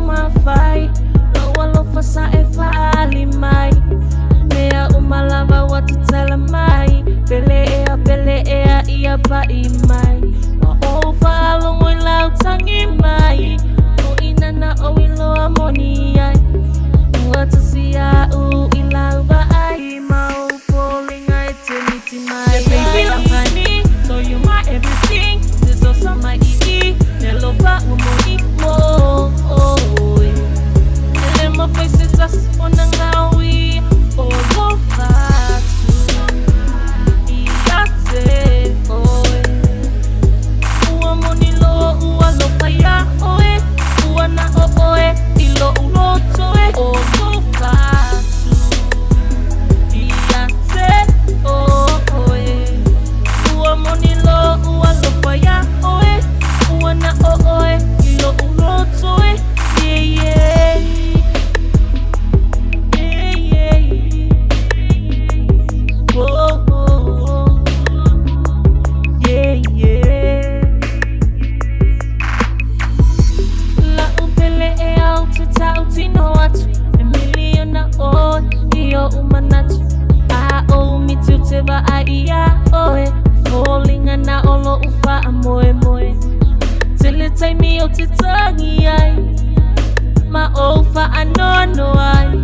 umafai lo walofa e fali mai mea umalava watutala mai pele ea ia pa imai wa ofa longo lau tangi mai o ina na o ilo amoni ai watusia u ilau ba ai mau falling ai eternity mai baby lamani so you my everything this also my Hello, but money more. And my face is just on the now we all go back to Yate. Ua money low, ua lo kaya oe, ua na oe, ilo ulo toe. All go back to Yate. Ua money low, ua lo kaya oe. Wana oe, ilo ulotoe, yeah. Oh, yeah. La upele e au te tau tino atu, e miliona o, iyo umanatu. A o mitu te wa a ia oe, falling na olo ufa a moe. Till it take me out to tangi ai ma ofa anono ai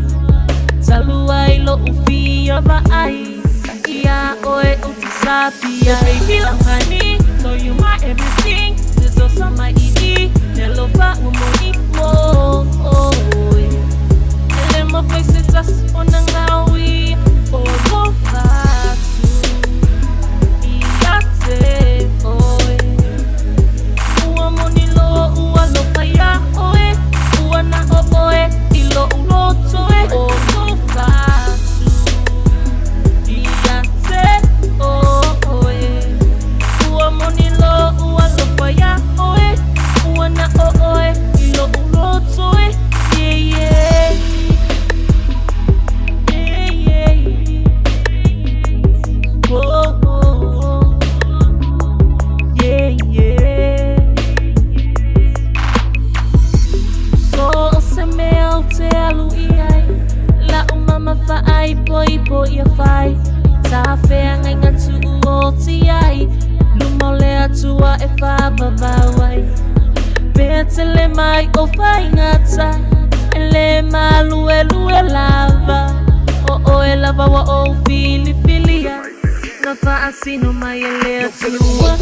talu ai lo ufi ova ai ia oe uti ai baby lamani so you my everything this also my hello fa money mo ele mo face just on the now we all go back to Yate money low, ua lo kaya oe, ua na oe, ilo ulo toe. Oh, go back to Yate, ua money low, ua lo kaya oe, ua na oe, ilo ulo toe. Yeah. Oh, yeah. So se meo te alu iai la umama fa ai po ia fai ta fea ngai ngatu o ti ai lumole atua e fa babawai betele mai o fai ngata ele malu e lava o e lava wa o fili na fa asino mai ele atua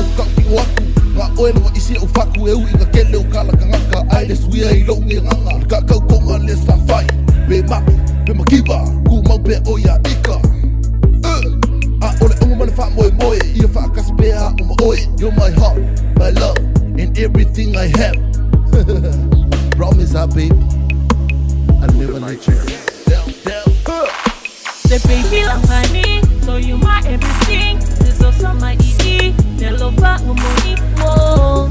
Nga oe na wa isi o faku e ui nga kele o kala ka ngaka ai le suia I longi e nganga ka kau konga le sa fai be makiba ku mau pe o ia ika a ole o mane fa moe ia fa kaspea o ma oe you're my heart my love and everything I have promise I babe I'll never let you down the baby lamani so you my everything this also my hello fa money mo